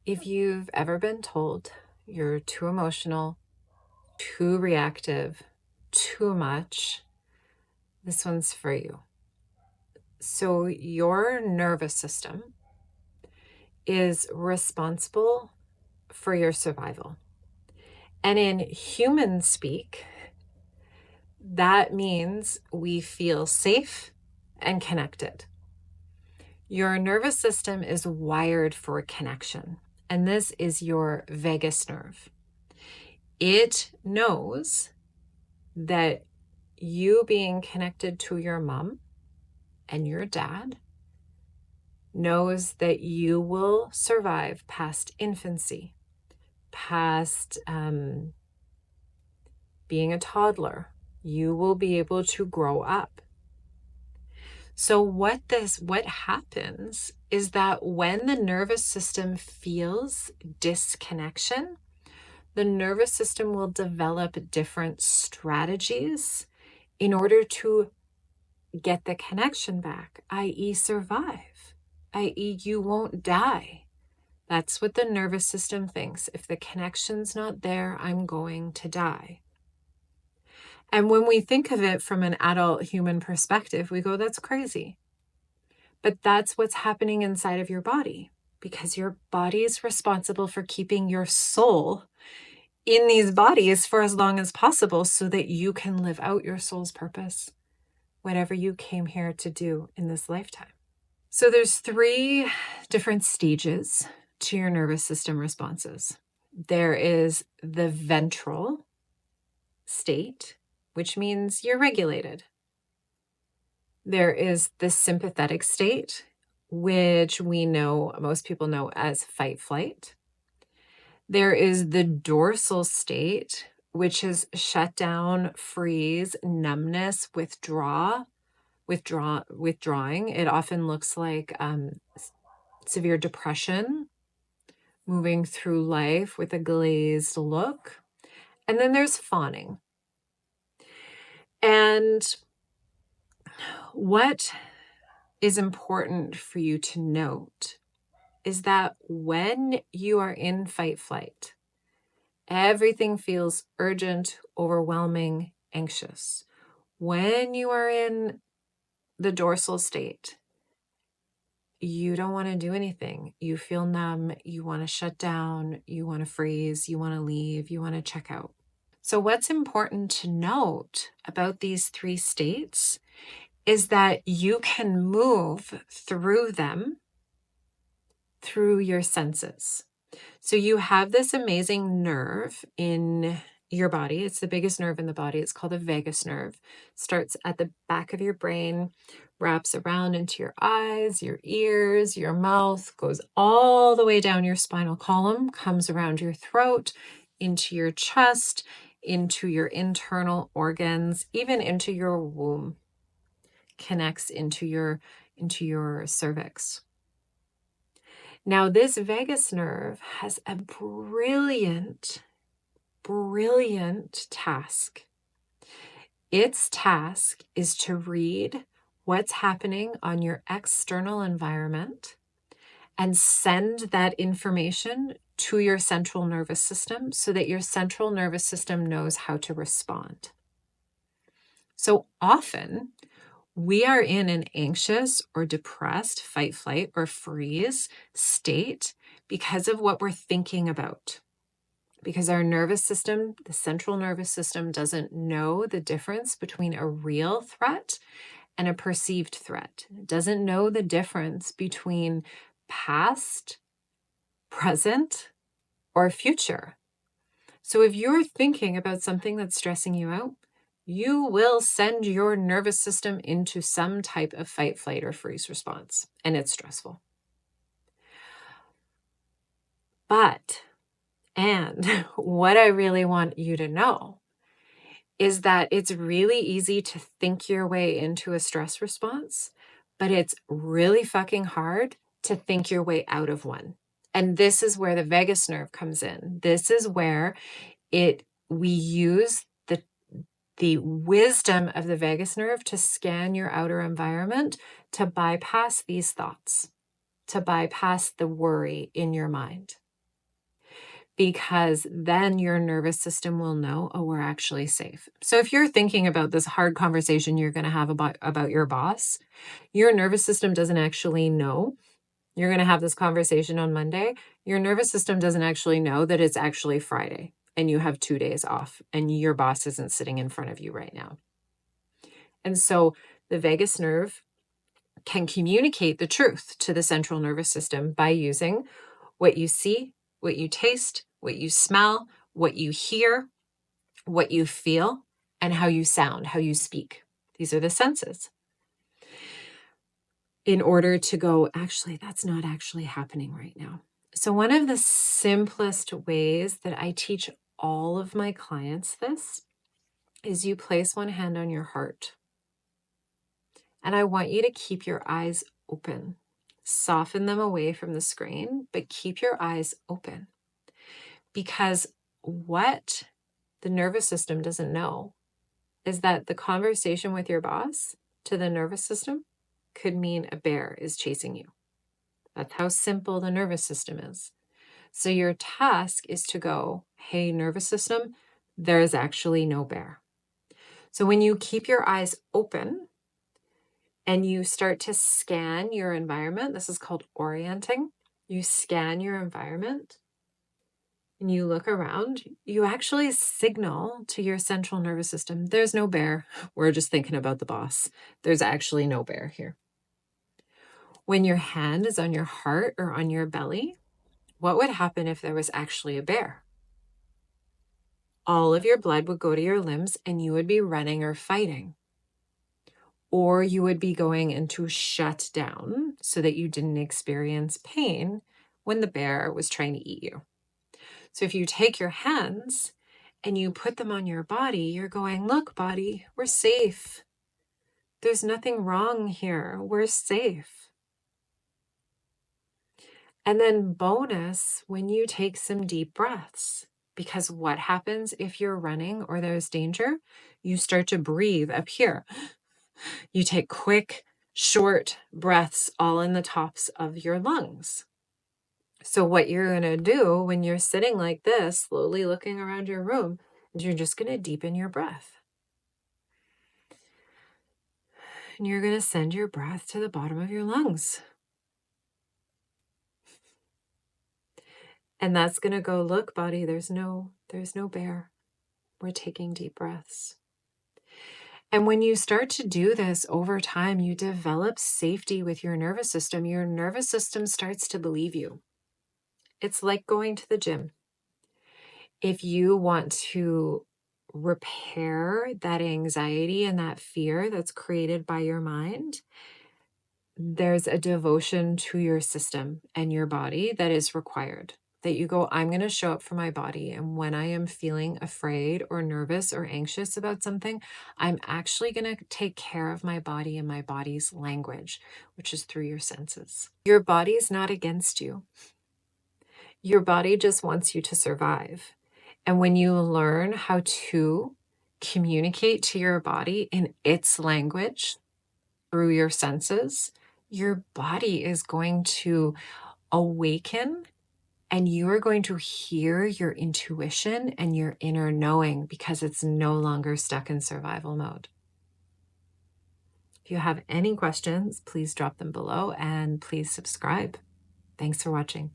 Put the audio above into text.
If you've ever been told you're too emotional, too reactive, too much, this one's for you. So your nervous system is responsible for your survival. And in human speak, that means we feel safe and connected. Your nervous system is wired for connection, and this is your vagus nerve. It knows that you being connected to your mom and your dad knows that you will survive past infancy, past being a toddler. You will be able to grow up. So what happens is that when the nervous system feels disconnection, the nervous system will develop different strategies in order to get the connection back, i.e. survive, i.e. you won't die. That's what the nervous system thinks. If the connection's not there, I'm going to die. And when we think of it from an adult human perspective, we go, that's crazy. But that's what's happening inside of your body, because your body is responsible for keeping your soul in these bodies for as long as possible so that you can live out your soul's purpose, whatever you came here to do in this lifetime. So there's 3 different stages to your nervous system responses. There is the ventral state, which means you're regulated. There is the sympathetic state, which most people know as fight flight. There is the dorsal state, which is shut down, freeze, numbness, withdrawing. It often looks like severe depression, moving through life with a glazed look. And then there's fawning. And what is important for you to note is that when you are in fight flight, everything feels urgent, overwhelming, anxious. When you are in the dorsal state, you don't want to do anything. You feel numb, you want to shut down, you want to freeze, you want to leave, you want to check out. So what's important to note about these 3 states is that you can move through them through your senses. So you have this amazing nerve in your body. It's the biggest nerve in the body. It's called the vagus nerve. Starts at the back of your brain, wraps around into your eyes, your ears, your mouth, goes all the way down your spinal column, comes around your throat, into your chest, into your internal organs, even into your womb, connects into your cervix. Now, this vagus nerve has a brilliant task. Its task is to read what's happening on your external environment and send that information to your central nervous system so that your central nervous system knows how to respond. So often, we are in an anxious or depressed fight, flight, or freeze state because of what we're thinking about. Because our nervous system, the central nervous system, doesn't know the difference between a real threat and a perceived threat. It doesn't know the difference between past, present, or future. So if you're thinking about something that's stressing you out, you will send your nervous system into some type of fight, flight, or freeze response, and it's stressful. And what I really want you to know is that it's really easy to think your way into a stress response, but it's really fucking hard to think your way out of one. And this is where the vagus nerve comes in. This is where we use the wisdom of the vagus nerve to scan your outer environment to bypass these thoughts, to bypass the worry in your mind. because then your nervous system will know, oh, we're actually safe. So if you're thinking about this hard conversation you're going to have about your boss, your nervous system doesn't actually know. You're going to have this conversation on Monday. Your nervous system doesn't actually know that it's actually Friday and you have 2 days off and your boss isn't sitting in front of you right now. And so the vagus nerve can communicate the truth to the central nervous system by using what you see, what you taste, what you smell, what you hear, what you feel, and how you sound, how you speak. These are the senses. In order to go, actually, that's not actually happening right now. So one of the simplest ways that I teach all of my clients this is you place one hand on your heart. And I want you to keep your eyes open. Soften them away from the screen, but keep your eyes open. Because what the nervous system doesn't know is that the conversation with your boss to the nervous system could mean a bear is chasing you. That's how simple the nervous system is. So your task is to go, hey, nervous system, there is actually no bear. So when you keep your eyes open and you start to scan your environment, this is called orienting. You scan your environment and you look around, you actually signal to your central nervous system, there's no bear. We're just thinking about the boss. There's actually no bear here. When your hand is on your heart or on your belly, what would happen if there was actually a bear? All of your blood would go to your limbs and you would be running or fighting. Or you would be going into shut down so that you didn't experience pain when the bear was trying to eat you. So if you take your hands and you put them on your body, you're going, look, body, we're safe. There's nothing wrong here. We're safe. And then bonus, when you take some deep breaths, because what happens if you're running or there's danger? You start to breathe up here. You take quick, short breaths all in the tops of your lungs. So what you're going to do when you're sitting like this, slowly looking around your room, is you're just going to deepen your breath. And you're going to send your breath to the bottom of your lungs. And that's going to go, look, body, there's no bear. We're taking deep breaths. And when you start to do this over time, you develop safety with your nervous system. Your nervous system starts to believe you. It's like going to the gym. If you want to repair that anxiety and that fear that's created by your mind, there's a devotion to your system and your body that is required. That you go, I'm going to show up for my body. And when I am feeling afraid or nervous or anxious about something, I'm actually going to take care of my body and my body's language, which is through your senses. Your body's not against you. Your body just wants you to survive. And when you learn how to communicate to your body in its language through your senses, your body is going to awaken and you are going to hear your intuition and your inner knowing because it's no longer stuck in survival mode. If you have any questions, please drop them below and please subscribe. Thanks for watching.